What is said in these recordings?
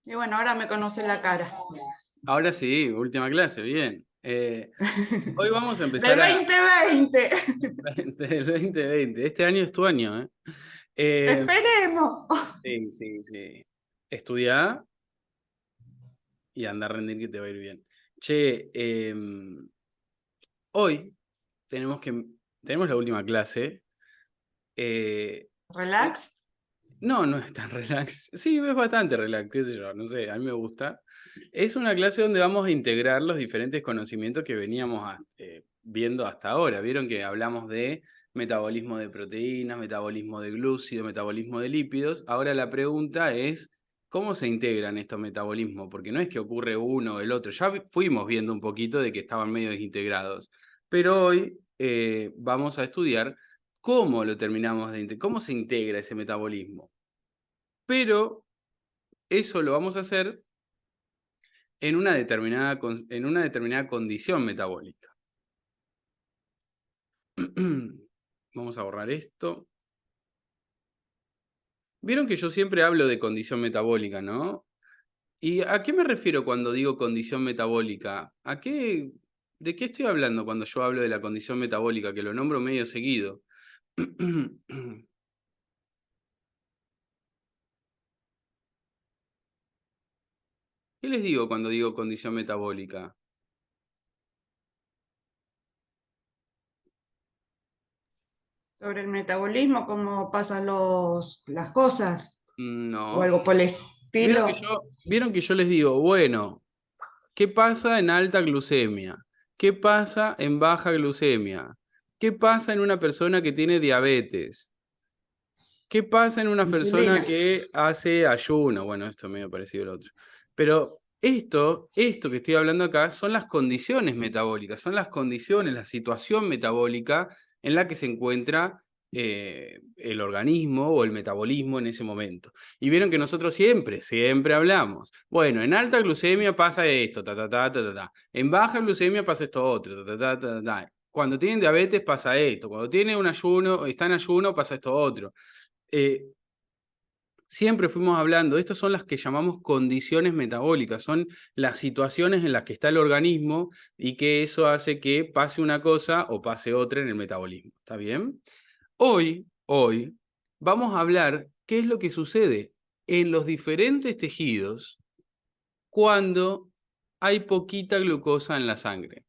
Y bueno, ahora me conoce la cara. Ahora sí, última clase, bien. Hoy vamos a Del empezar 2020. del 2020. Este año es tu año, ¿eh? Eh, Esperemos. sí, sí, sí. Estudiá y anda a rendir que te va a ir bien. Che, hoy tenemos la última clase. Eh, Relax. no es tan relax. Sí, es bastante relax, qué sé yo, no sé, a mí me gusta. Es una clase donde vamos a integrar los diferentes conocimientos que veníamos viendo hasta ahora. Vieron que hablamos de metabolismo de proteínas, metabolismo de glúcidos, metabolismo de lípidos. Ahora la pregunta es, ¿cómo se integran estos metabolismos? Porque no es que ocurre uno o el otro. Ya fuimos viendo un poquito de que estaban medio desintegrados. Pero hoy vamos a estudiar cómo lo terminamos cómo se integra ese metabolismo. Pero eso lo vamos a hacer en una determinada condición metabólica. Vamos a borrar esto. Vieron que yo siempre hablo de condición metabólica, ¿no? ¿Y a qué me refiero cuando digo condición metabólica? ¿De qué estoy hablando cuando yo hablo de la condición metabólica? Que lo nombro medio seguido. ¿Qué les digo cuando digo condición metabólica? Sobre el metabolismo, cómo pasan las cosas o No. algo por el estilo. Vieron que yo les digo, bueno, ¿qué pasa en alta glucemia? ¿Qué pasa en baja glucemia? ¿Qué pasa en una persona que tiene diabetes? ¿Qué pasa en una persona Insulina. que hace ayuno? Bueno, esto es medio parecido al otro. Pero esto que estoy hablando acá son las condiciones metabólicas, son las condiciones, la situación metabólica en la que se encuentra el organismo o el metabolismo en ese momento. Y vieron que nosotros siempre hablamos. Bueno, en alta glucemia pasa esto, ta, ta, ta, ta, ta, ta. En baja glucemia pasa esto otro, ta, ta, ta, ta, ta. Cuando tienen diabetes pasa esto, cuando tienen un ayuno, está en ayuno pasa esto otro. Eh, Siempre fuimos hablando, estas son las que llamamos condiciones metabólicas, son las situaciones en las que está el organismo y que eso hace que pase una cosa o pase otra en el metabolismo. ¿Está bien? Hoy, vamos a hablar qué es lo que sucede en los diferentes tejidos cuando hay poquita glucosa en la sangre,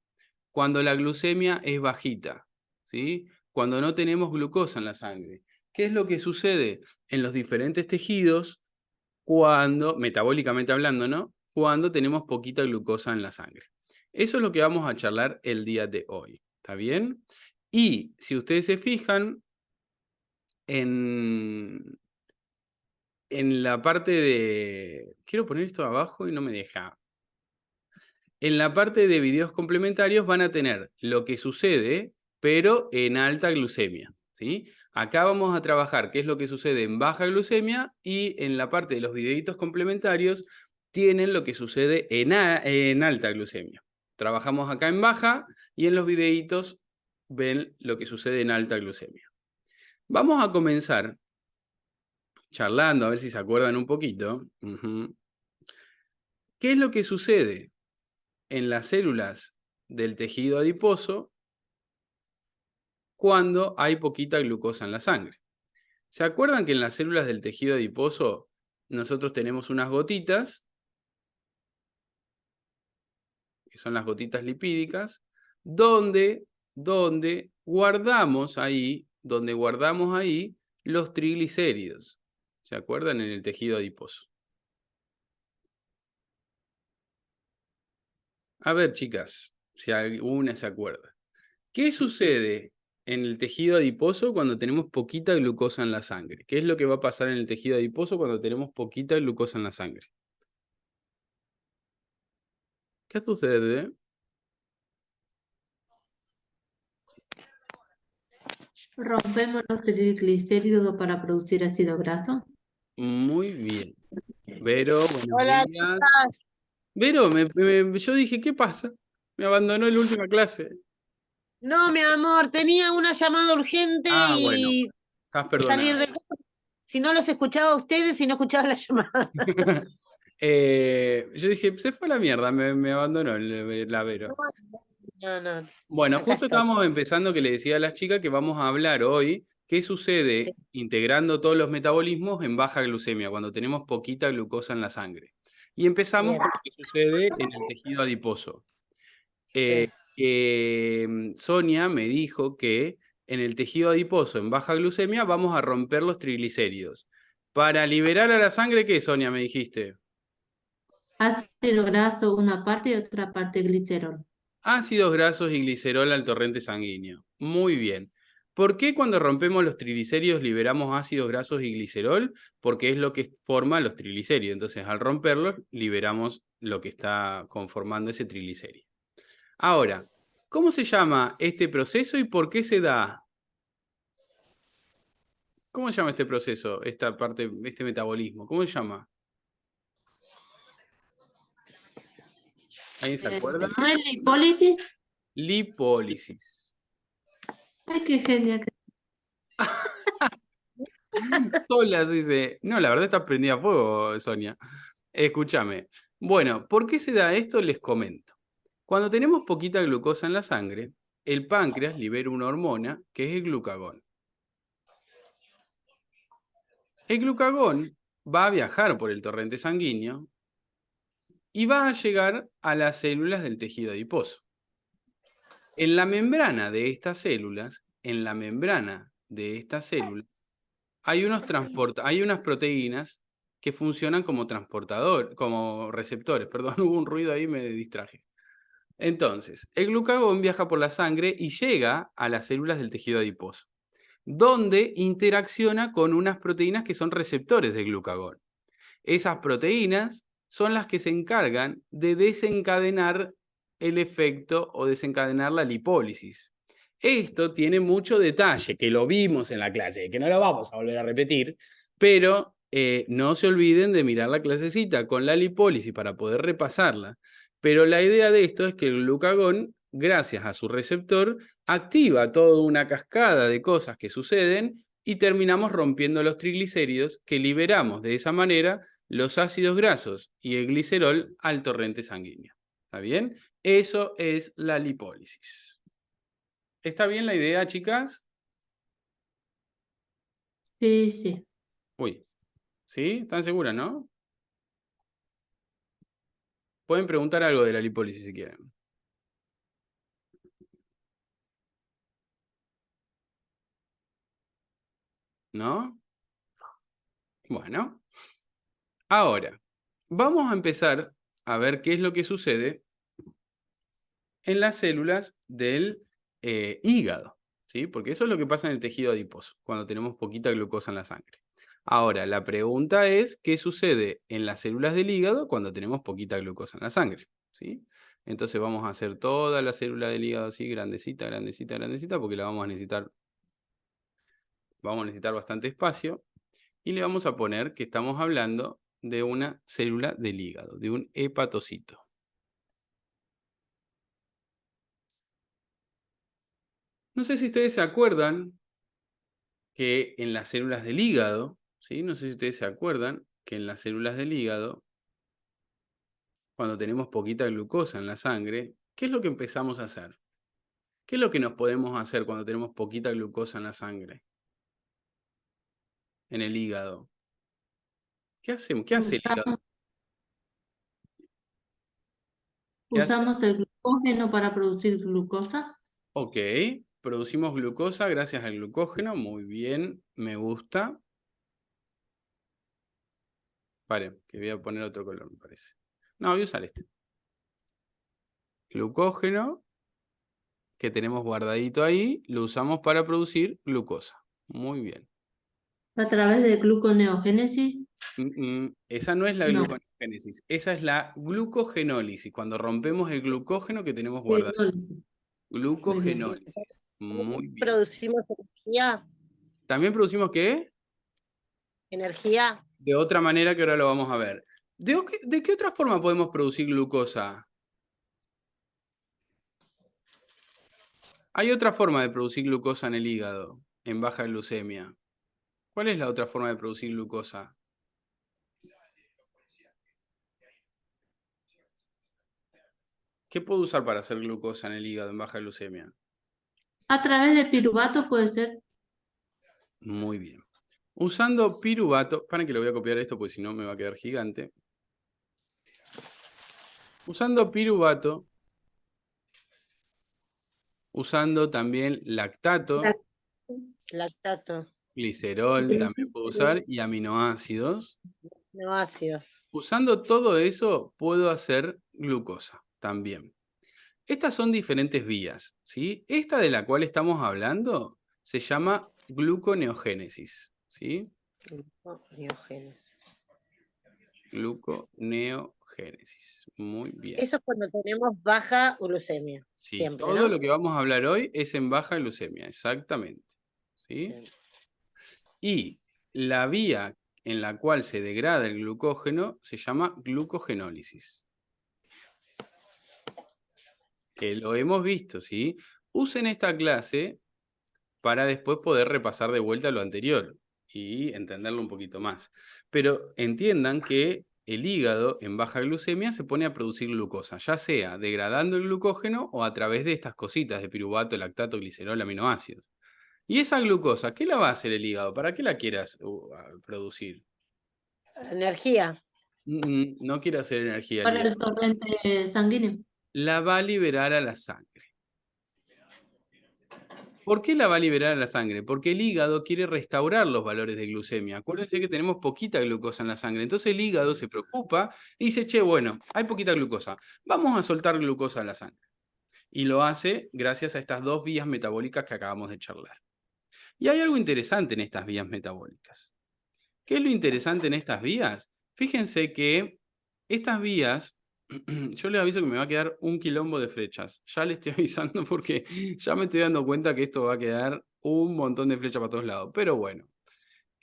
cuando la glucemia es bajita, ¿sí? Cuando no tenemos glucosa en la sangre. ¿Qué es lo que sucede en los diferentes tejidos cuando, metabólicamente hablando, ¿no? Cuando tenemos poquita glucosa en la sangre? Eso es lo que vamos a charlar el día de hoy, ¿está bien? Y si ustedes se fijan en, en la parte de... Quiero poner esto abajo y no me deja. En la parte de videos complementarios van a tener lo que sucede, pero en alta glucemia, ¿sí? Acá vamos a trabajar qué es lo que sucede en baja glucemia y en la parte de los videitos complementarios tienen lo que sucede en alta glucemia. Trabajamos acá en baja y en los videitos ven lo que sucede en alta glucemia. Vamos a comenzar charlando, a ver si se acuerdan un poquito. ¿Qué es lo que sucede en las células del tejido adiposo cuando hay poquita glucosa en la sangre? ¿Se acuerdan que en las células del tejido adiposo nosotros tenemos unas gotitas, que son las gotitas lipídicas, donde guardamos ahí los triglicéridos? ¿Se acuerdan? En el tejido adiposo. A ver, chicas, si alguna se acuerda. ¿Qué sucede en el tejido adiposo cuando tenemos poquita glucosa en la sangre? ¿Qué es lo que va a pasar en el tejido adiposo cuando tenemos poquita glucosa en la sangre? ¿Qué sucede? Rompemos los triglicéridos para producir ácido graso. Muy bien. Vero, buenos Hola, días. Lucas. Vero, yo dije, ¿qué pasa? Me abandonó en la última clase. No, mi amor, tenía una llamada urgente Ah, bueno, y estás salir perdonada. de... Si no los escuchaba a ustedes y no escuchaba la llamada. Yo dije, se fue a la mierda, me abandonó la Vero. No. Bueno, Acá justo estoy. estábamos empezando que le decía a las chicas que vamos a hablar hoy qué sucede integrando todos los metabolismos en baja glucemia, cuando tenemos poquita glucosa en la sangre. Y empezamos Bien. con lo que sucede en el tejido adiposo. Sí. Sonia me dijo que en el tejido adiposo en baja glucemia vamos a romper los triglicéridos. Para liberar a la sangre, ¿qué, Sonia, me dijiste? Ácido graso una parte y otra parte glicerol. Ácidos grasos y glicerol al torrente sanguíneo. Muy bien. ¿Por qué cuando rompemos los triglicéridos liberamos ácidos grasos y glicerol? Porque es lo que forma los triglicéridos. Entonces, al romperlos, liberamos lo que está conformando ese triglicérido. Ahora, ¿cómo se llama este proceso y por qué se da? ¿Cómo se llama este proceso, esta parte, este metabolismo? ¿Cómo se llama? ¿Alguien se acuerda? ¿No es lipólisis? Lipólisis. Ay, qué genial. Sola dice, no, la verdad está prendida a fuego, Sonia. Escúchame. Bueno, ¿por qué se da esto? Les comento. Cuando tenemos poquita glucosa en la sangre, el páncreas libera una hormona que es el glucagón. El glucagón va a viajar por el torrente sanguíneo y va a llegar a las células del tejido adiposo. En la membrana de estas células, hay unas proteínas que funcionan como como receptores. Perdón, hubo un ruido ahí, me distraje. Entonces, el glucagón viaja por la sangre y llega a las células del tejido adiposo, donde interacciona con unas proteínas que son receptores de glucagón. Esas proteínas son las que se encargan de desencadenar el efecto o desencadenar la lipólisis. Esto tiene mucho detalle, que lo vimos en la clase, que no lo vamos a volver a repetir, pero no se olviden de mirar la clasecita con la lipólisis para poder repasarla. Pero la idea de esto es que el glucagón, gracias a su receptor, activa toda una cascada de cosas que suceden y terminamos rompiendo los triglicéridos que liberamos de esa manera los ácidos grasos y el glicerol al torrente sanguíneo. ¿Está bien? Eso es la lipólisis. ¿Está bien la idea, chicas? Sí. Uy, ¿sí? ¿Están seguras, no? Pueden preguntar algo de la lipólisis si quieren. ¿No? Bueno. Ahora, vamos a empezar a ver qué es lo que sucede en las células del hígado, ¿sí? Porque eso es lo que pasa en el tejido adiposo, cuando tenemos poquita glucosa en la sangre. Ahora, la pregunta es, ¿qué sucede en las células del hígado cuando tenemos poquita glucosa en la sangre? ¿Sí? Entonces vamos a hacer toda la célula del hígado así, grandecita, grandecita, grandecita, porque la vamos a necesitar bastante espacio, y le vamos a poner que estamos hablando de una célula del hígado, de un hepatocito. No sé si ustedes se acuerdan que en las células del hígado, ¿sí? No sé si ustedes se acuerdan que en las células del hígado, cuando tenemos poquita glucosa en la sangre, ¿qué es lo que empezamos a hacer? ¿Qué es lo que nos podemos hacer cuando tenemos poquita glucosa en la sangre? En el hígado. ¿Qué hacemos? ¿Qué hace el hígado? ¿Qué hace? Usamos el glucógeno para producir glucosa. Ok, producimos glucosa gracias al glucógeno. Muy bien, me gusta. Vale, que voy a poner otro color, me parece. No, voy a usar este. Glucógeno, que tenemos guardadito ahí, lo usamos para producir glucosa. Muy bien. A través de gluconeogénesis. Esa no es la No. gluconeogénesis, esa es la glucogenólisis, cuando rompemos el glucógeno que tenemos guardado. Genólisis. Glucogenólisis. Muy bien. ¿Producimos energía? ¿También producimos qué? ¿Energía? De otra manera que ahora lo vamos a ver. ¿De qué otra forma podemos producir glucosa? Hay otra forma de producir glucosa en el hígado, en baja glucemia. ¿Cuál es la otra forma de producir glucosa? ¿Qué puedo usar para hacer glucosa en el hígado en baja glucemia? A través de piruvato puede ser. Muy bien. Usando piruvato, para que lo voy a copiar esto porque si no me va a quedar gigante. Usando piruvato, usando también lactato, Lactato, glicerol también puedo usar y aminoácidos. no ácidos. Usando todo eso puedo hacer glucosa también. Estas son diferentes vías, ¿sí? Esta de la cual estamos hablando se llama gluconeogénesis, ¿sí? Gluconeogénesis. Gluconeogénesis. Muy bien. Eso es cuando tenemos baja glucemia. Sí, Siempre, todo ¿no? lo que vamos a hablar hoy es en baja glucemia, exactamente. ¿Sí? Bien. Y la vía en la cual se degrada el glucógeno se llama glucogenólisis. Que lo hemos visto, ¿sí? Usen esta clase para después poder repasar de vuelta lo anterior y entenderlo un poquito más. Pero entiendan que el hígado en baja glucemia se pone a producir glucosa, ya sea degradando el glucógeno o a través de estas cositas de piruvato, lactato, glicerol, aminoácidos. Y esa glucosa, ¿qué la va a hacer el hígado? ¿Para qué la quieras producir? Energía. No quiere hacer energía el Para el hígado. torrente sanguíneo. La va a liberar a la sangre. ¿Por qué la va a liberar a la sangre? Porque el hígado quiere restaurar los valores de glucemia. Acuérdense que tenemos poquita glucosa en la sangre. Entonces el hígado se preocupa y dice, che, bueno, hay poquita glucosa. Vamos a soltar glucosa a la sangre. Y lo hace gracias a estas dos vías metabólicas que acabamos de charlar. Y hay algo interesante en estas vías metabólicas. ¿Qué es lo interesante en estas vías? Fíjense que estas vías, yo les aviso que me va a quedar un quilombo de flechas. Ya les estoy avisando porque ya me estoy dando cuenta que esto va a quedar un montón de flechas para todos lados. Pero bueno,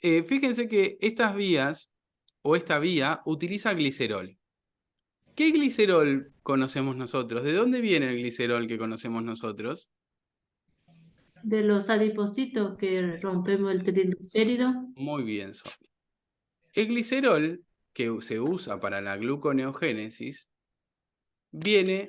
fíjense que estas vías, o esta vía, utiliza glicerol. ¿Qué glicerol conocemos nosotros? ¿De dónde viene el glicerol que conocemos nosotros? De los adipocitos que rompemos el triglicérido. Muy bien, Sonia. El glicerol que se usa para la gluconeogénesis viene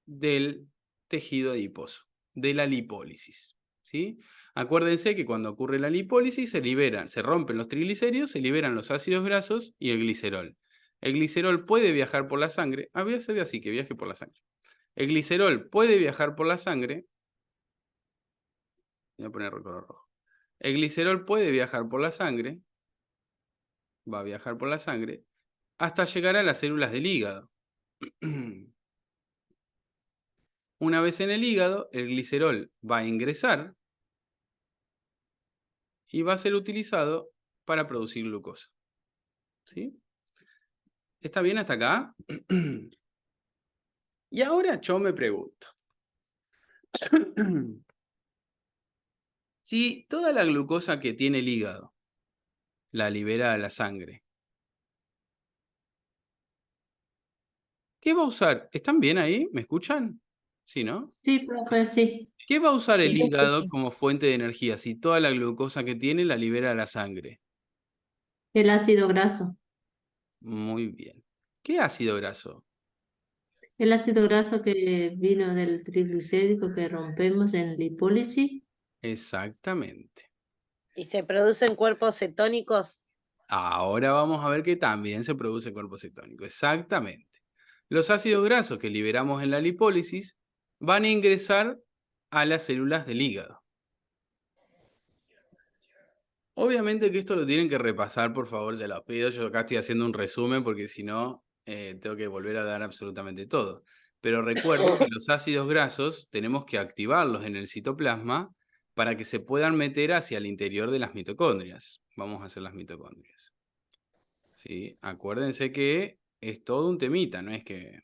del tejido adiposo, de la lipólisis, ¿sí? Acuérdense que cuando ocurre la lipólisis se rompen los triglicéridos, se liberan los ácidos grasos y el glicerol. El glicerol puede viajar por la sangre, voy a hacer así, que viaje por la sangre. El glicerol puede viajar por la sangre, voy a poner color rojo. El glicerol puede viajar por la sangre, va a viajar por la sangre, hasta llegar a las células del hígado. Una vez en el hígado, el glicerol va a ingresar y va a ser utilizado para producir glucosa. ¿Sí? ¿Está bien hasta acá? Y ahora yo me pregunto. Si toda la glucosa que tiene el hígado la libera a la sangre, ¿qué va a usar? ¿Están bien ahí? ¿Me escuchan? Sí, ¿no? Sí, profe, sí. ¿Qué va a usar el Sí. hígado como fuente de energía si toda la glucosa que tiene la libera a la sangre? El ácido graso. Muy bien. ¿Qué ácido graso? El ácido graso que vino del triglicérido que rompemos en lipólisis. Exactamente. ¿Y se producen cuerpos cetónicos? Ahora vamos a ver que también se produce cuerpo cetónico. Exactamente. Los ácidos grasos que liberamos en la lipólisis van a ingresar a las células del hígado. Obviamente que esto lo tienen que repasar, por favor, ya lo pido. Yo acá estoy haciendo un resumen porque si no, tengo que volver a dar absolutamente todo. Pero recuerden que los ácidos grasos tenemos que activarlos en el citoplasma para que se puedan meter hacia el interior de las mitocondrias. Vamos a hacer las mitocondrias. ¿Sí? Acuérdense que es todo un temita, no es que...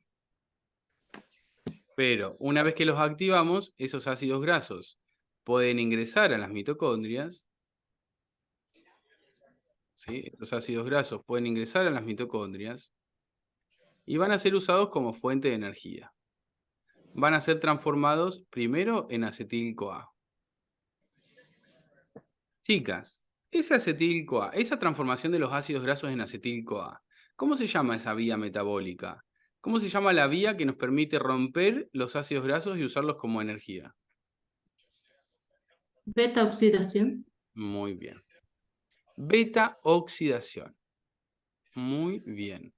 Pero una vez que los activamos, esos ácidos grasos pueden ingresar a las mitocondrias. ¿Sí? Los ácidos grasos pueden ingresar a las mitocondrias y van a ser usados como fuente de energía. Van a ser transformados primero en acetil-CoA. Chicas, ese acetil-CoA, esa transformación de los ácidos grasos en acetil-CoA, ¿Cómo se llama esa vía metabólica? ¿Cómo se llama la vía que nos permite romper los ácidos grasos y usarlos como energía? Beta oxidación. Muy bien. Beta oxidación. Muy bien.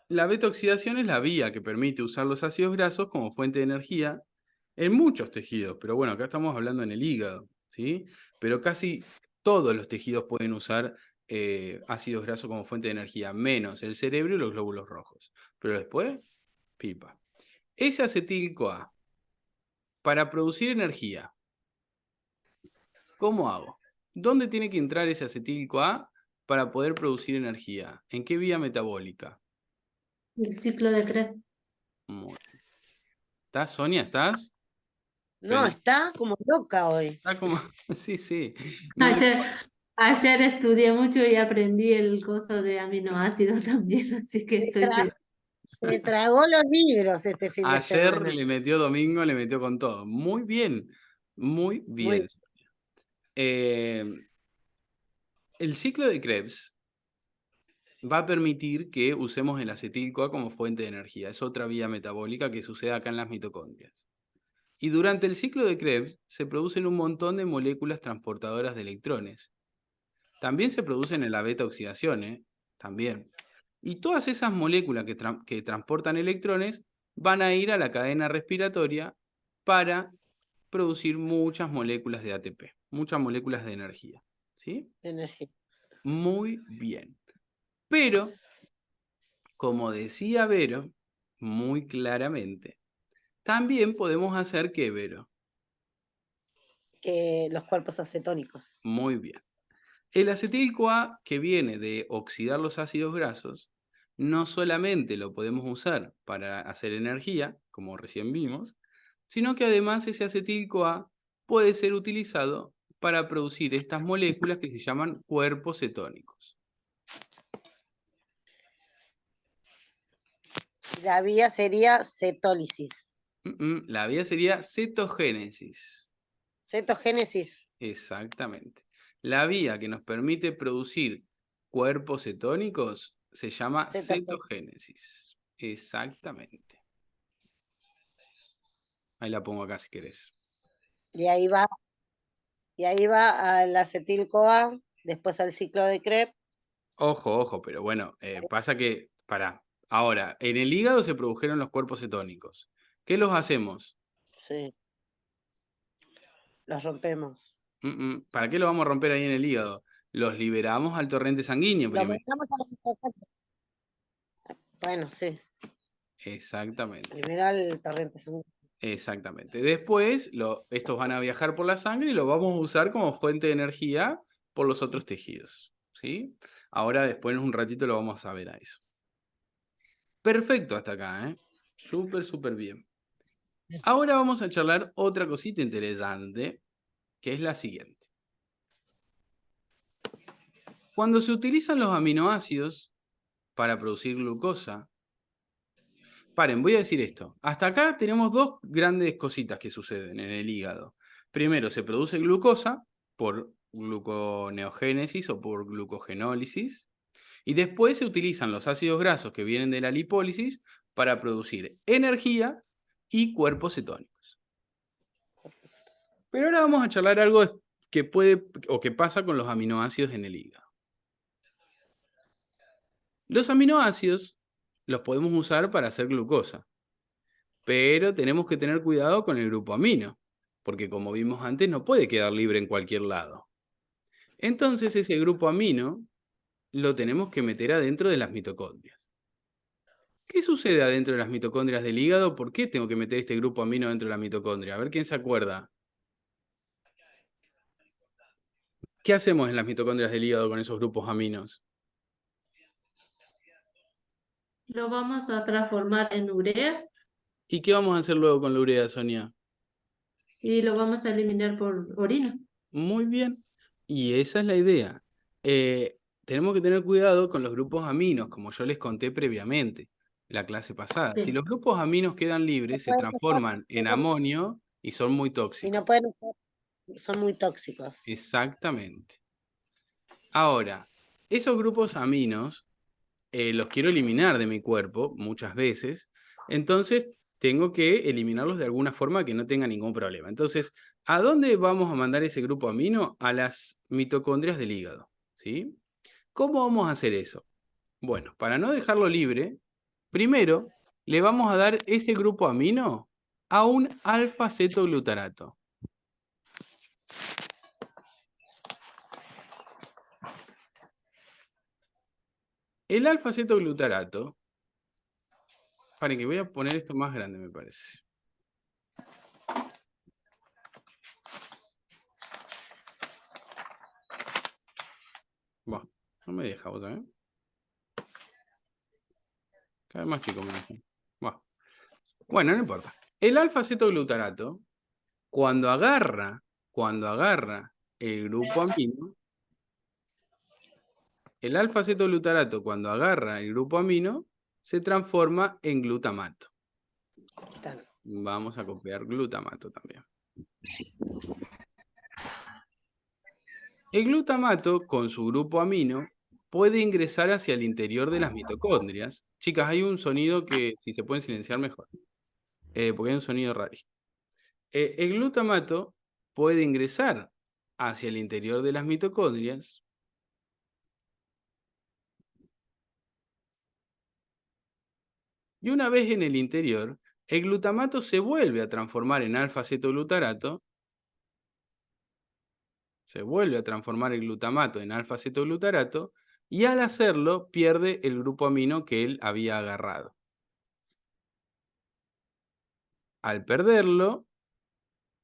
La beta oxidación es la vía que permite usar los ácidos grasos como fuente de energía en muchos tejidos, pero bueno, acá estamos hablando en el hígado, ¿sí? Pero casi todos los tejidos pueden usar ácidos grasos como fuente de energía, menos el cerebro y los glóbulos rojos. Pero después, pipa. Ese acetil-CoA, para producir energía, ¿cómo hago? ¿Dónde tiene que entrar ese acetil-CoA para poder producir energía? ¿En qué vía metabólica? El ciclo de Krebs. Muy bien. ¿Estás, Sonia? ¿Estás? No, está como loca hoy. Está como... Sí, sí. No, Ayer estudié mucho y aprendí el coso de aminoácidos también, así que estoy feliz. Se tragó los libros este fin de ayer semana. le metió domingo, le metió con todo. Muy bien. Muy bien. El ciclo de Krebs va a permitir que usemos el acetil-CoA como fuente de energía. Es otra vía metabólica que sucede acá en las mitocondrias. Y durante el ciclo de Krebs se producen un montón de moléculas transportadoras de electrones. También se producen en la beta oxidación, también. Y todas esas moléculas que transportan electrones van a ir a la cadena respiratoria para producir muchas moléculas de ATP, muchas moléculas de energía. ¿Sí? Energía. Muy bien. Pero, como decía Vero, muy claramente, también podemos hacer que, Vero. Que los cuerpos acetónicos. Muy bien. El acetil-CoA, que viene de oxidar los ácidos grasos, no solamente lo podemos usar para hacer energía, como recién vimos, sino que además ese acetil-CoA puede ser utilizado para producir estas moléculas que se llaman cuerpos cetónicos. La vía sería cetólisis. La vía sería cetogénesis. Cetogénesis. Exactamente. La vía que nos permite producir cuerpos cetónicos se llama cetogénesis. Exactamente. Ahí la pongo acá si querés. Y ahí va al acetil-CoA, después al ciclo de Krebs. Ojo, pero bueno, pasa que, ahora, en el hígado se produjeron los cuerpos cetónicos. ¿Qué los hacemos? Sí. Los rompemos. ¿Para qué lo vamos a romper ahí en el hígado? Los liberamos al torrente sanguíneo primero. Bueno, sí. Exactamente. Primero al torrente sanguíneo. Exactamente. Después, estos van a viajar por la sangre y los vamos a usar como fuente de energía por los otros tejidos. ¿Sí? Ahora, después en un ratito lo vamos a ver a eso. Perfecto hasta acá, ¿eh? Súper bien. Ahora vamos a charlar otra cosita interesante, que es la siguiente. Cuando se utilizan los aminoácidos para producir glucosa, paren, voy a decir esto. Hasta acá tenemos dos grandes cositas que suceden en el hígado. Primero, se produce glucosa por gluconeogénesis o por glucogenólisis. Y después se utilizan los ácidos grasos que vienen de la lipólisis para producir energía y cuerpos cetónicos. Pero ahora vamos a charlar algo que puede o que pasa con los aminoácidos en el hígado. Los aminoácidos los podemos usar para hacer glucosa, pero tenemos que tener cuidado con el grupo amino, porque como vimos antes no puede quedar libre en cualquier lado. Entonces ese grupo amino lo tenemos que meter adentro de las mitocondrias. ¿Qué sucede adentro de las mitocondrias del hígado? ¿Por qué tengo que meter este grupo amino dentro de la mitocondria? A ver quién se acuerda. ¿Qué hacemos en las mitocondrias del hígado con esos grupos aminos? Lo vamos a transformar en urea ¿Y qué vamos a hacer luego con la urea, Sonia? y lo vamos a eliminar por orina. Muy bien. Y esa es la idea. Tenemos que tener cuidado con los grupos aminos, como yo les conté previamente, la clase pasada. Sí. Si los grupos aminos quedan libres, se transforman en amonio y son muy tóxicos. Y no pueden, son muy tóxicos. Exactamente. Ahora, esos grupos aminos los quiero eliminar de mi cuerpo muchas veces, entonces tengo que eliminarlos de alguna forma que no tenga ningún problema. Entonces, ¿a dónde vamos a mandar ese grupo amino? A las mitocondrias del hígado, ¿sí? ¿Cómo vamos a hacer eso? Bueno, para no dejarlo libre, primero le vamos a dar ese grupo amino a un alfa-cetoglutarato. El alfa-cetoglutarato, paren que voy a poner esto más grande, me parece. Bueno, no me deja vos también. Cada vez más chico me deja. Bueno, no importa. El alfa-cetoglutarato, cuando agarra el grupo amino, el alfa-cetoglutarato cuando agarra el grupo amino, se transforma en glutamato. Vamos a copiar glutamato también. El glutamato, con su grupo amino, puede ingresar hacia el interior de las mitocondrias. Chicas, hay un sonido que, si se pueden silenciar, mejor. Porque hay un sonido rarísimo. El glutamato puede ingresar hacia el interior de las mitocondrias. Y una vez en el interior, el glutamato se vuelve a transformar en alfa-cetoglutarato. Se vuelve a transformar el glutamato en alfa-cetoglutarato. Y al hacerlo, pierde el grupo amino que él había agarrado. Al perderlo,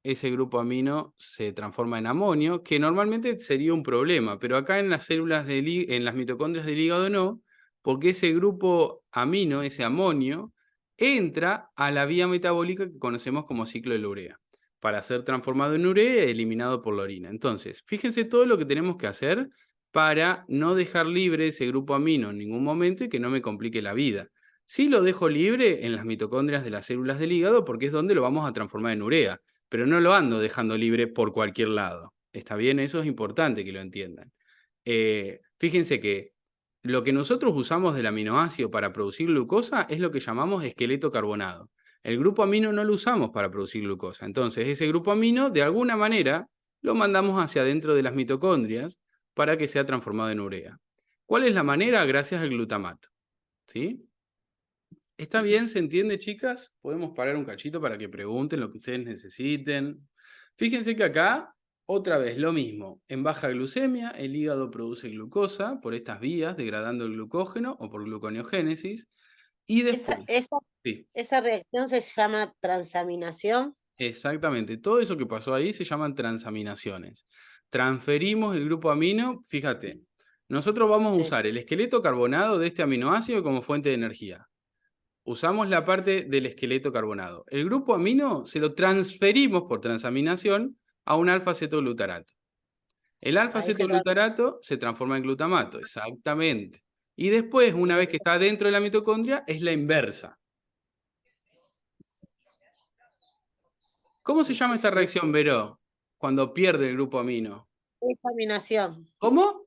ese grupo amino se transforma en amonio, que normalmente sería un problema, pero acá en las células en las mitocondrias del hígado no, porque ese grupo amino, ese amonio, entra a la vía metabólica que conocemos como ciclo de la urea, para ser transformado en urea y eliminado por la orina. Entonces, fíjense todo lo que tenemos que hacer para no dejar libre ese grupo amino en ningún momento y que no me complique la vida. Sí lo dejo libre en las mitocondrias de las células del hígado porque es donde lo vamos a transformar en urea, pero no lo ando dejando libre por cualquier lado. ¿Está bien? Eso es importante que lo entiendan. Fíjense que lo que nosotros usamos del aminoácido para producir glucosa es lo que llamamos esqueleto carbonado. El grupo amino no lo usamos para producir glucosa. Entonces, ese grupo amino, de alguna manera, lo mandamos hacia adentro de las mitocondrias para que sea transformado en urea. ¿Cuál es la manera? Gracias al glutamato. ¿Sí? ¿Está bien? ¿Se entiende, chicas? Podemos parar un cachito para que pregunten lo que ustedes necesiten. Fíjense que acá, otra vez, lo mismo. En baja glucemia, el hígado produce glucosa por estas vías, degradando el glucógeno o por gluconeogénesis. Y después... Esa reacción se llama transaminación. Exactamente. Todo eso que pasó ahí se llaman transaminaciones. Transferimos el grupo amino, fíjate, nosotros vamos a usar el esqueleto carbonado de este aminoácido como fuente de energía. Usamos la parte del esqueleto carbonado. El grupo amino se lo transferimos por transaminación a un alfa-cetoglutarato. El alfa-cetoglutarato se transforma en glutamato, exactamente. Y después, una vez que está dentro de la mitocondria, es la inversa. ¿Cómo se llama esta reacción, Vero, cuando pierde el grupo amino? Desaminación. ¿Cómo?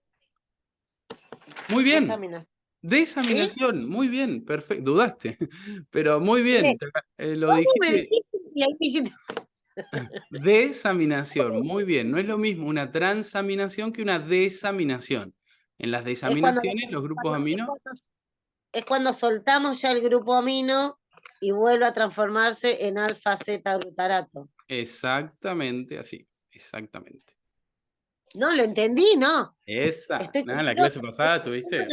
Muy bien. Desaminación. Desaminación, ¿sí? Muy bien, perfecto. Dudaste, pero muy bien. Lo dijiste. Desaminación, muy bien. No es lo mismo una transaminación que una desaminación. En las desaminaciones, los grupos amino... Es cuando soltamos ya el grupo amino y vuelve a transformarse en alfa-zeta-glutarato. Exactamente así, exactamente. No, lo entendí, ¿no? En la clase pasada, ¿tuviste?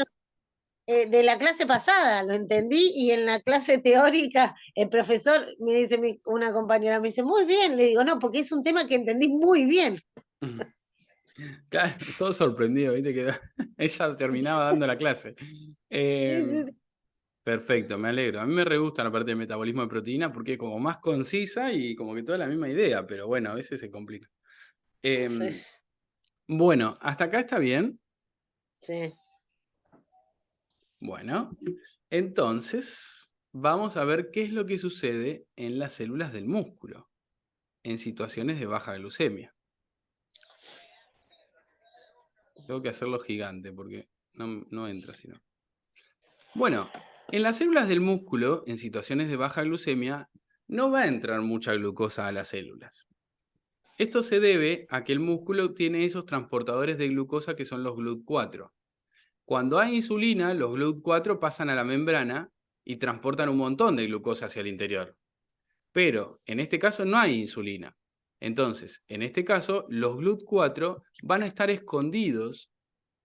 De la clase pasada, lo entendí, y en la clase teórica el profesor me dice, una compañera me dice, muy bien, le digo, no, porque es un tema que entendí muy bien. Claro, todo sorprendido, ¿viste? Que ella terminaba dando la clase. Perfecto, me alegro. A mí me re gusta la parte del metabolismo de proteína porque es como más concisa y como que toda la misma idea, pero bueno, a veces se complica. Sí. Bueno, ¿hasta acá está bien? Sí. Bueno, entonces vamos a ver qué es lo que sucede en las células del músculo en situaciones de baja glucemia. Tengo que hacerlo gigante porque no entra si no. Bueno, en las células del músculo, en situaciones de baja glucemia, no va a entrar mucha glucosa a las células. Esto se debe a que el músculo tiene esos transportadores de glucosa que son los GLUT4. Cuando hay insulina, los GLUT4 pasan a la membrana y transportan un montón de glucosa hacia el interior. Pero en este caso no hay insulina. Entonces, en este caso, los GLUT4 van a estar escondidos.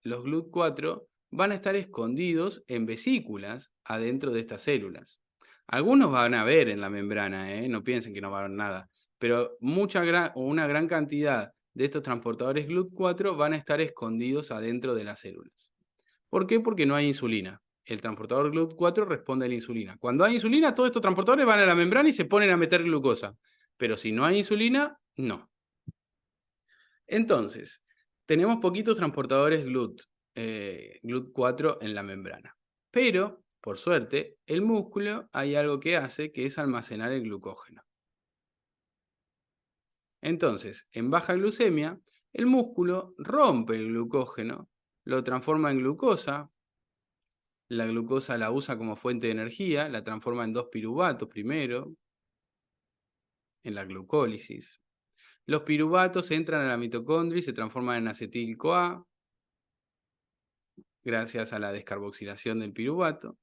Los GLUT4 van a estar escondidos en vesículas adentro de estas células. Algunos van a ver en la membrana, no piensen que no va a haber nada, pero una gran cantidad de estos transportadores GLUT4 van a estar escondidos adentro de las células. ¿Por qué? Porque no hay insulina. El transportador GLUT4 responde a la insulina. Cuando hay insulina, todos estos transportadores van a la membrana y se ponen a meter glucosa. Pero si no hay insulina, no. Entonces, tenemos poquitos transportadores GLUT4 en la membrana. Pero, por suerte, el músculo hay algo que hace, que es almacenar el glucógeno. Entonces, en baja glucemia, el músculo rompe el glucógeno, lo transforma en glucosa. La glucosa la usa como fuente de energía, la transforma en 2-piruvatos primero, en la glucólisis. Los piruvatos entran a la mitocondria y se transforman en acetil-CoA, gracias a la descarboxilación del piruvato.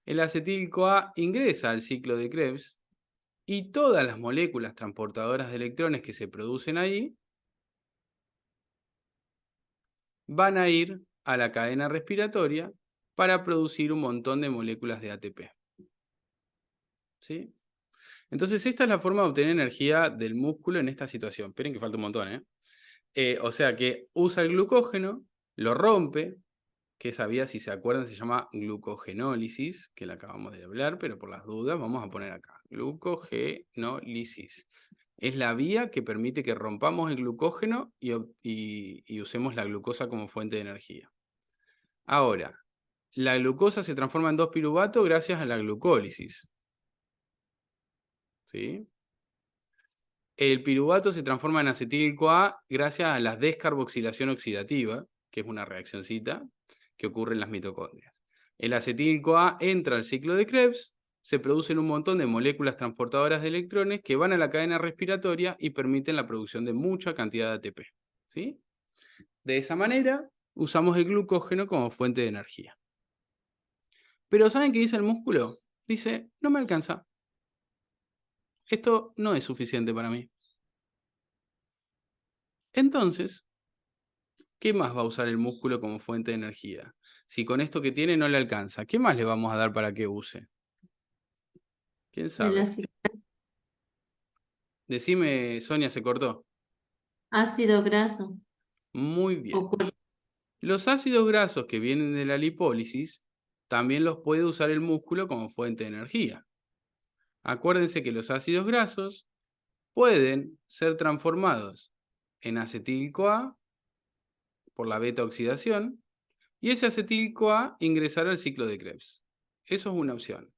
El acetil-CoA ingresa al ciclo de Krebs y todas las moléculas transportadoras de electrones que se producen ahí van a ir a la cadena respiratoria para producir un montón de moléculas de ATP. ¿Sí? Entonces esta es la forma de obtener energía del músculo en esta situación. Esperen que falta un montón, o sea que usa el glucógeno, lo rompe, que esa vía, si se acuerdan, se llama glucogenólisis, que la acabamos de hablar, pero por las dudas vamos a poner acá. Glucogenólisis. Es la vía que permite que rompamos el glucógeno y usemos la glucosa como fuente de energía. Ahora, la glucosa se transforma en 2-piruvato gracias a la glucólisis. ¿Sí? El piruvato se transforma en acetil-CoA gracias a la descarboxilación oxidativa, que es una reaccioncita que ocurre en las mitocondrias. El acetil-CoA entra al ciclo de Krebs, se producen un montón de moléculas transportadoras de electrones que van a la cadena respiratoria y permiten la producción de mucha cantidad de ATP. ¿Sí? De esa manera, usamos el glucógeno como fuente de energía. Pero ¿saben qué dice el músculo? Dice, no me alcanza. Esto no es suficiente para mí. Entonces, ¿qué más va a usar el músculo como fuente de energía? Si con esto que tiene no le alcanza, ¿qué más le vamos a dar para que use? ¿Quién sabe? Decime, Sonia, ¿se cortó? Ácido graso. Muy bien. Los ácidos grasos que vienen de la lipólisis también los puede usar el músculo como fuente de energía. Acuérdense que los ácidos grasos pueden ser transformados en acetil-CoA por la beta-oxidación y ese acetil-CoA ingresará al ciclo de Krebs. Eso es una opción.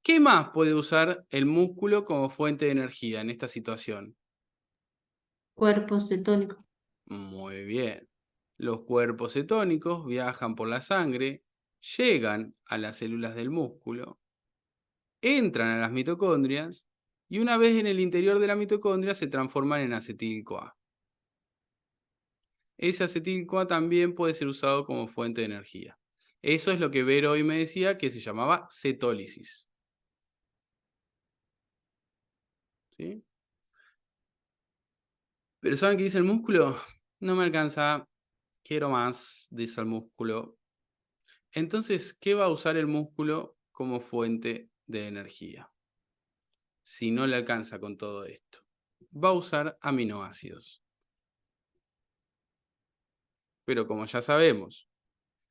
¿Qué más puede usar el músculo como fuente de energía en esta situación? Cuerpo cetónico. Muy bien. Los cuerpos cetónicos viajan por la sangre, llegan a las células del músculo, entran a las mitocondrias y una vez en el interior de la mitocondria se transforman en acetil-CoA. Ese acetil-CoA también puede ser usado como fuente de energía. Eso es lo que Vero hoy me decía que se llamaba cetólisis. ¿Sí? Pero ¿saben qué dice el músculo? No me alcanza, quiero más, dice el músculo. Entonces, ¿qué va a usar el músculo como fuente de energía? Si no le alcanza con todo esto. Va a usar aminoácidos. Pero como ya sabemos,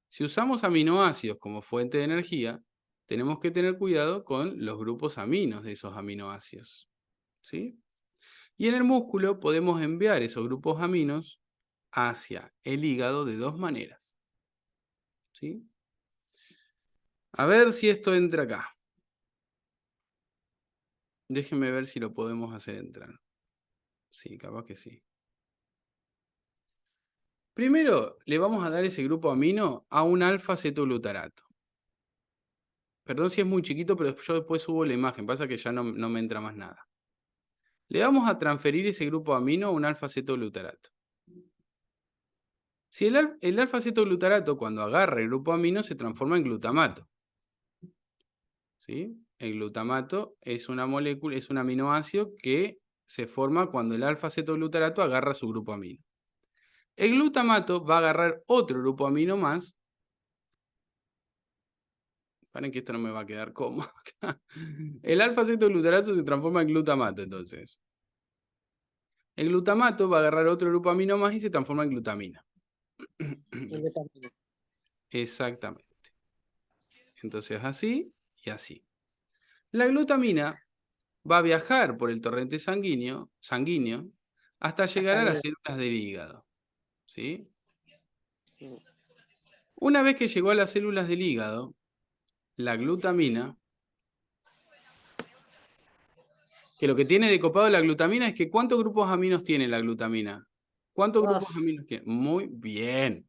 si usamos aminoácidos como fuente de energía, tenemos que tener cuidado con los grupos aminos de esos aminoácidos. ¿Sí? Y en el músculo podemos enviar esos grupos aminos hacia el hígado de dos maneras. ¿Sí? A ver si esto entra acá. Déjenme ver si lo podemos hacer entrar. Sí, capaz que sí. Primero le vamos a dar ese grupo amino a un alfa-cetoglutarato. Perdón si es muy chiquito, pero yo después subo la imagen, pasa que ya no me entra más nada. Le vamos a transferir ese grupo amino a un alfa-cetoglutarato. Si el alfa-cetoglutarato, cuando agarra el grupo amino, se transforma en glutamato. ¿Sí? El glutamato es una molécula, es un aminoácido que se forma cuando el alfa-cetoglutarato agarra su grupo amino. El glutamato va a agarrar otro grupo amino más. Paren que esto no me va a quedar cómodo acá. El alfa-cetoglutarato se transforma en glutamato, entonces. El glutamato va a agarrar otro grupo amino más y se transforma en glutamina. Exactamente. Entonces así y así. La glutamina va a viajar por el torrente sanguíneo hasta llegar a las células del hígado. ¿Sí? Una vez que llegó a las células del hígado, la glutamina, que lo que tiene de copado la glutamina es que ¿cuántos grupos aminos tiene la glutamina? ¿Cuántos grupos aminos tiene? Muy bien.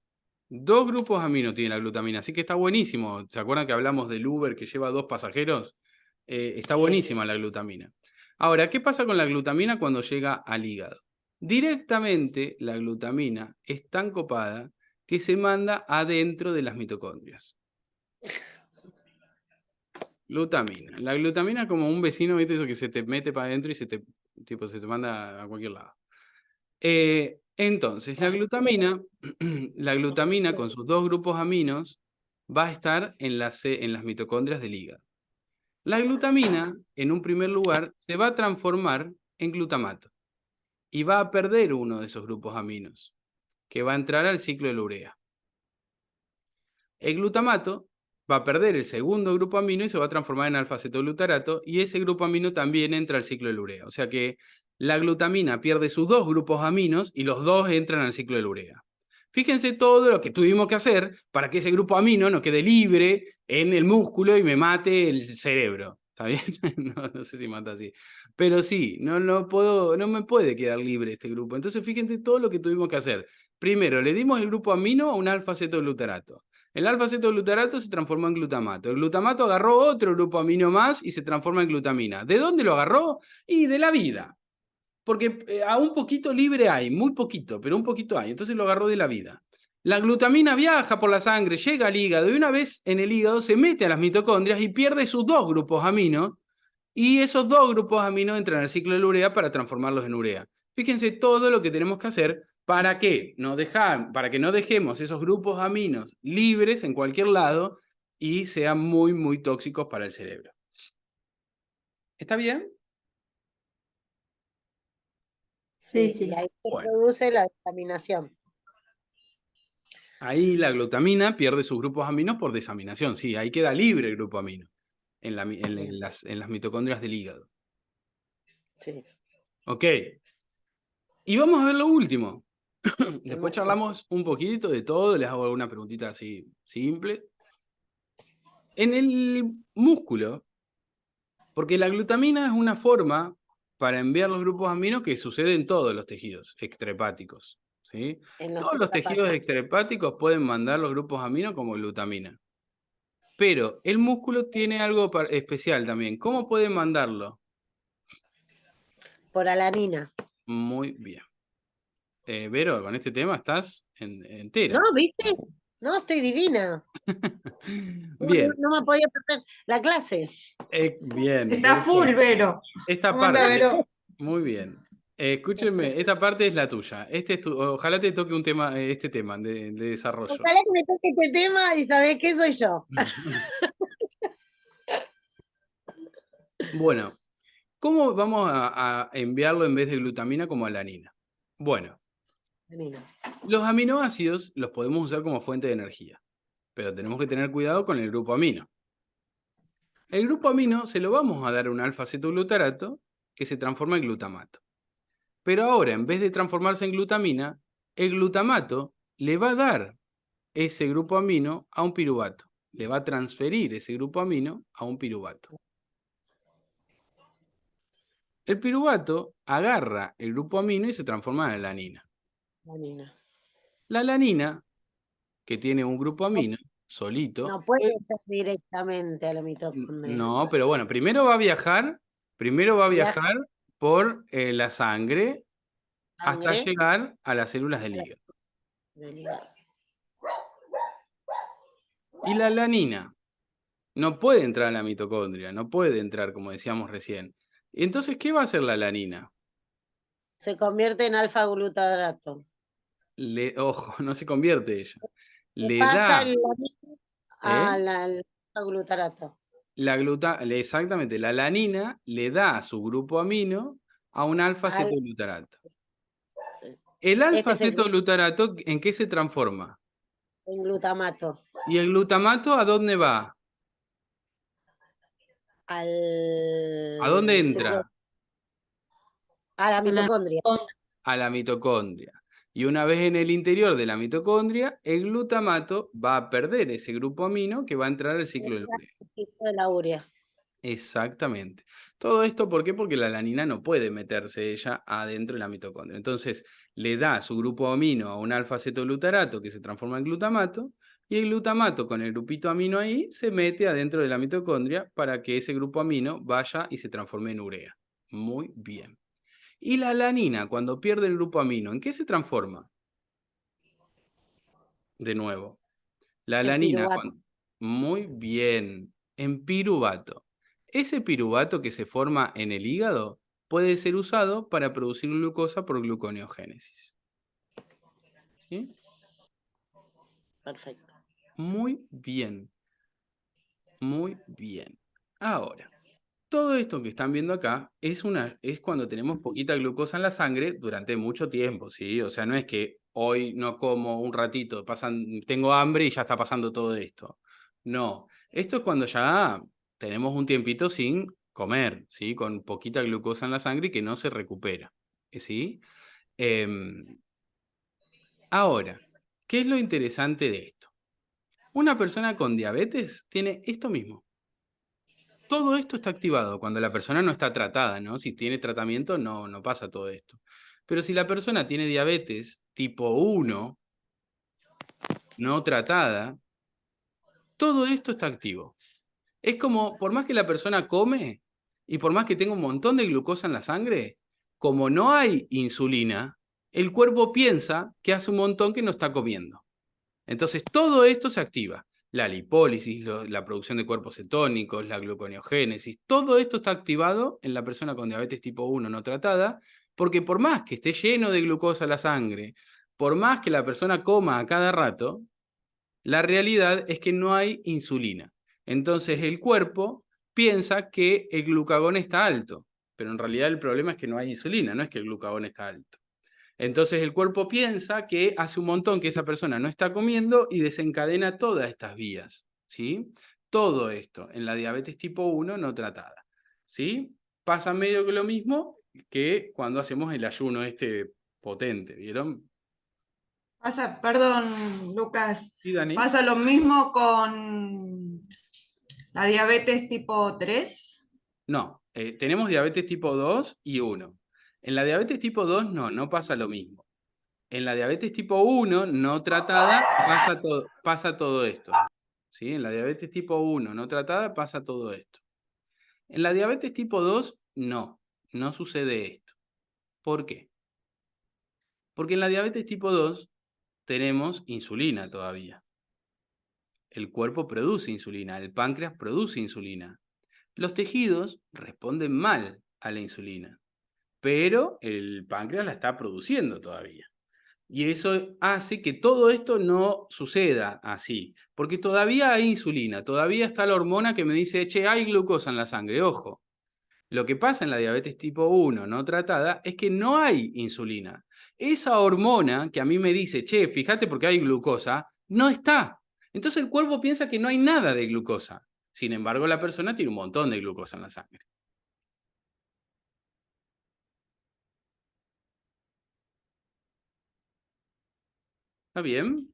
2 grupos aminos tiene la glutamina, así que está buenísimo. ¿Se acuerdan que hablamos del Uber que lleva 2 pasajeros? Está buenísima la glutamina. Ahora, ¿qué pasa con la glutamina cuando llega al hígado? Directamente la glutamina es tan copada que se manda adentro de las mitocondrias. Glutamina. La glutamina es como un vecino, ¿viste? Eso que se te mete para adentro y se te manda a cualquier lado. Entonces, la glutamina con sus 2 grupos aminos va a estar en las mitocondrias del hígado. La glutamina, en un primer lugar, se va a transformar en glutamato y va a perder uno de esos grupos aminos, que va a entrar al ciclo de la urea. El glutamato va a perder el segundo grupo amino y se va a transformar en alfa-cetoglutarato, y ese grupo amino también entra al ciclo de la urea. O sea que la glutamina pierde sus 2 grupos aminos y los 2 entran al ciclo de la urea. Fíjense todo lo que tuvimos que hacer para que ese grupo amino no quede libre en el músculo y me mate el cerebro. ¿Está bien? No sé si mata así. Pero sí, no me puede quedar libre este grupo. Entonces fíjense todo lo que tuvimos que hacer. Primero, le dimos el grupo amino a un alfa-cetoglutarato. El alfa-cetoglutarato se transformó en glutamato. El glutamato agarró otro grupo amino más y se transforma en glutamina. ¿De dónde lo agarró? Y de la vida. Porque a un poquito libre hay, muy poquito, pero un poquito hay. Entonces lo agarró de la vida. La glutamina viaja por la sangre, llega al hígado y una vez en el hígado se mete a las mitocondrias y pierde sus 2 grupos aminos. Y esos 2 grupos aminos entran al ciclo de la urea para transformarlos en urea. Fíjense todo lo que tenemos que hacer para que no dejemos esos grupos aminos libres en cualquier lado y sean muy, muy tóxicos para el cerebro. ¿Está bien? Sí. Y ahí se produce la desaminación. Ahí la glutamina pierde sus grupos aminos por desaminación. Sí, ahí queda libre el grupo amino en las mitocondrias del hígado. Sí. Ok. Y vamos a ver lo último. Después charlamos un poquito de todo, les hago alguna preguntita así simple. En el músculo, porque la glutamina es una forma para enviar los grupos aminos que sucede en todos los tejidos extrahepáticos. ¿Sí? Todos los tejidos extrahepáticos pueden mandar los grupos aminos como glutamina. Pero el músculo tiene algo especial también. ¿Cómo puede mandarlo? Por alanina. Muy bien. Vero, con este tema estás entera. No, ¿viste? No, estoy divina. Bien. No me podía perder la clase. Bien. Está full, Vero. Esta ¿Cómo anda, parte. Vero? Muy bien. Escúchenme, esta parte es la tuya. Ojalá te toque este tema de desarrollo. Ojalá que me toque este tema y sabés qué soy yo. Bueno, ¿cómo vamos a enviarlo en vez de glutamina como alanina? Bueno, los aminoácidos los podemos usar como fuente de energía, pero tenemos que tener cuidado con el grupo amino. El grupo amino se lo vamos a dar a un alfa-cetoglutarato que se transforma en glutamato. Pero ahora, en vez de transformarse en glutamina, el glutamato le va a dar ese grupo amino a un piruvato. Le va a transferir ese grupo amino a un piruvato. El piruvato agarra el grupo amino y se transforma en alanina. La alanina, que tiene un grupo amino, solito. No puede ser directamente a la mitocondria. No, pero bueno, primero va a viajar por la sangre hasta Sangre llegar a las células del hígado. del hígado. Y la alanina no puede entrar a la mitocondria, no puede entrar, como decíamos recién. Entonces, ¿qué va a hacer la alanina? Se convierte en alfa-glutarato. Ojo, no se convierte ella. Le Pasa da el ¿eh? al alfa-glutarato. Exactamente, la alanina le da su grupo amino a un alfa-cetoglutarato. Sí. El Este es el alfa-cetoglutarato, ¿en qué se transforma? en glutamato. ¿Y el glutamato a dónde va? ¿A dónde entra? A la mitocondria. A la mitocondria. Y una vez en el interior de la mitocondria, el glutamato va a perder ese grupo amino que va a entrar al ciclo del urea. De la urea. Exactamente. Todo esto, ¿por qué? Porque la alanina no puede meterse ella adentro de la mitocondria. Entonces, le da su grupo amino a un alfa-cetoglutarato que se transforma en glutamato, y el glutamato con el grupito amino ahí se mete adentro de la mitocondria para que ese grupo amino vaya y se transforme en urea. Muy bien. Y la alanina, cuando pierde el grupo amino, ¿en qué se transforma? De nuevo. La En alanina, piruvato. muy bien, en piruvato. Ese piruvato que se forma en el hígado puede ser usado para producir glucosa por gluconeogénesis. ¿Sí? Perfecto. Muy bien. Muy bien. Ahora, todo esto que están viendo acá es cuando tenemos poquita glucosa en la sangre durante mucho tiempo, ¿sí? O sea, no es que hoy no como un ratito, tengo hambre y ya está pasando todo esto. No, esto es cuando ya tenemos un tiempito sin comer, ¿sí? Con poquita glucosa en la sangre y que no se recupera, ¿sí? Ahora, ¿qué es lo interesante de esto? Una persona con diabetes tiene esto mismo. Todo esto está activado cuando la persona no está tratada, ¿no? Si tiene tratamiento, no pasa todo esto. Pero si la persona tiene diabetes tipo 1, no tratada, todo esto está activo. Es como, por más que la persona come y por más que tenga un montón de glucosa en la sangre, como no hay insulina, el cuerpo piensa que hace un montón que no está comiendo. Entonces todo esto se activa. La lipólisis, la producción de cuerpos cetónicos, la gluconeogénesis, todo esto está activado en la persona con diabetes tipo 1 no tratada, porque por más que esté lleno de glucosa la sangre, por más que la persona coma a cada rato, la realidad es que no hay insulina. Entonces el cuerpo piensa que el glucagón está alto, pero en realidad el problema es que no hay insulina, no es que el glucagón está alto. Entonces el cuerpo piensa que hace un montón que esa persona no está comiendo y desencadena todas estas vías, ¿sí? Todo esto en la diabetes tipo 1 no tratada, ¿sí? Pasa medio que lo mismo que cuando hacemos el ayuno este potente, ¿vieron? Perdón, Lucas, ¿Sí, Dani? ¿pasa lo mismo con la diabetes tipo 3? No, tenemos diabetes tipo 2 y 1. En la diabetes tipo 2 no pasa lo mismo. En la diabetes tipo 1 no tratada pasa todo esto. ¿Sí? En la diabetes tipo 1 no tratada pasa todo esto. En la diabetes tipo 2 no sucede esto. ¿Por qué? Porque en la diabetes tipo 2 tenemos insulina todavía. El cuerpo produce insulina, el páncreas produce insulina. Los tejidos responden mal a la insulina, pero el páncreas la está produciendo todavía. Y eso hace que todo esto no suceda así, porque todavía hay insulina, todavía está la hormona que me dice, che, hay glucosa en la sangre, ojo. Lo que pasa en la diabetes tipo 1 no tratada es que no hay insulina. Esa hormona que a mí me dice, che, fíjate porque hay glucosa, no está. Entonces el cuerpo piensa que no hay nada de glucosa. Sin embargo, la persona tiene un montón de glucosa en la sangre. ¿Está bien?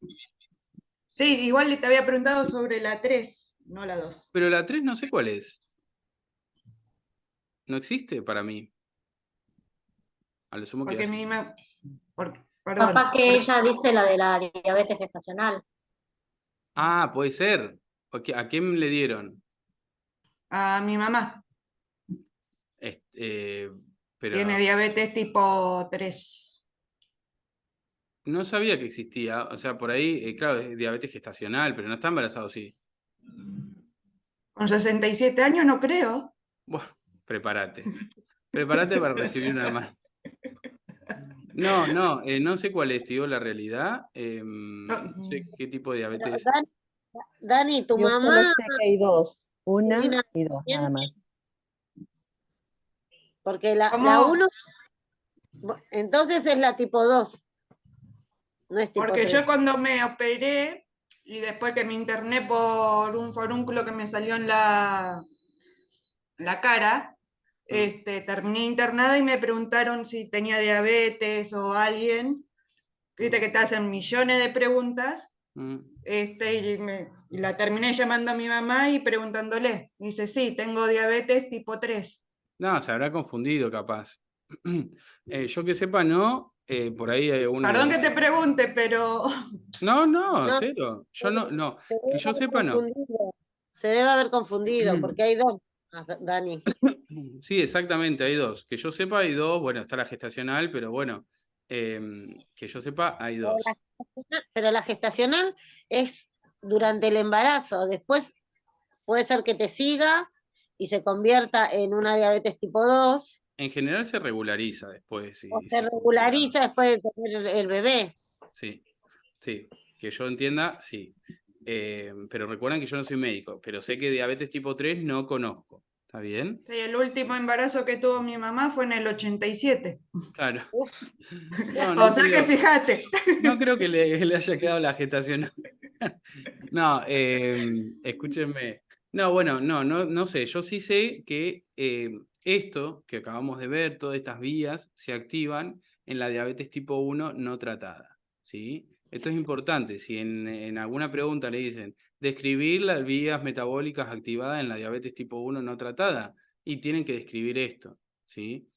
Sí, igual te había preguntado sobre la 3, no la 2. Pero la 3 no sé cuál es. No existe para mí. A lo sumo que Porque a hace. mí perdón. Capaz que ella dice la de la diabetes gestacional. Ah, puede ser. ¿A quién le dieron? A mi mamá Pero tiene diabetes tipo 3. no sabía que existía. O sea, por ahí, claro, es diabetes gestacional, pero no está embarazado, sí. Con 67 años no creo. Bueno, prepárate. Prepárate para recibir una hermana. No, no sé cuál es, te digo la realidad. No sé qué tipo de Pero, diabetes. Dani, tu Yo solo mamá, sé que hay dos, una Melina, y dos, nada más. porque la ¿Cómo? 1, entonces es la tipo 2, no es tipo Porque 3. yo cuando me operé y después que me interné por un forúnculo que me salió en la cara, terminé internada y me preguntaron si tenía diabetes o alguien. Viste que te hacen millones de preguntas. Mm. Y la terminé llamando a mi mamá y preguntándole. Dice, sí, tengo diabetes tipo 3. No, se habrá confundido capaz. Yo que sepa, no. Por ahí hay una Perdón que diabetes. te pregunte, pero No, No, cero. Yo no. se Que debe yo haber sepa, no. confundido. Se debe haber confundido, porque hay dos, Dani. Sí, exactamente, hay dos. Que yo sepa, hay dos. Bueno, está la gestacional, pero bueno, que yo sepa, hay Pero dos. pero la gestacional es durante el embarazo. Después puede ser que te siga y se convierta en una diabetes tipo 2 En general se regulariza después. o Si se regulariza después de tener el bebé. Sí, sí, que yo entienda, sí. Pero recuerden que yo no soy médico, pero sé que diabetes tipo 3 no conozco. ¿Está bien? sí, el último embarazo que tuvo mi mamá fue en el 87. Claro. Uf, O sea que fíjate. No creo que le haya quedado la gestación. No, escúchenme. No, bueno, no sé. Yo sí sé que esto que acabamos de ver, todas estas vías, se activan en la diabetes tipo 1 no tratada. ¿Sí? Esto es importante. Si en alguna pregunta le dicen describir las vías metabólicas activadas en la diabetes tipo 1 no tratada, y tienen que describir esto. ¿Sí?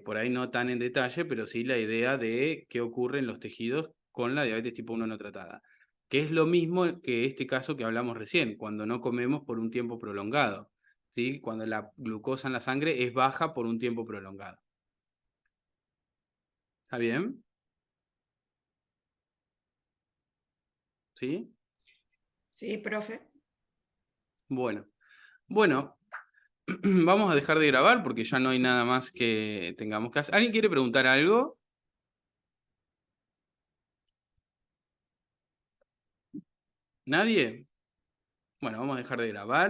Por ahí no tan en detalle, pero sí la idea de qué ocurre en los tejidos con la diabetes tipo 1 no tratada, que es lo mismo que este caso que hablamos recién, cuando no comemos por un tiempo prolongado, ¿sí? Cuando la glucosa en la sangre es baja por un tiempo prolongado. ¿Está bien? ¿Sí? Sí, profe. Bueno, vamos a dejar de grabar porque ya no hay nada más que tengamos que hacer. ¿Alguien quiere preguntar algo? ¿Nadie? Bueno, vamos a dejar de grabar.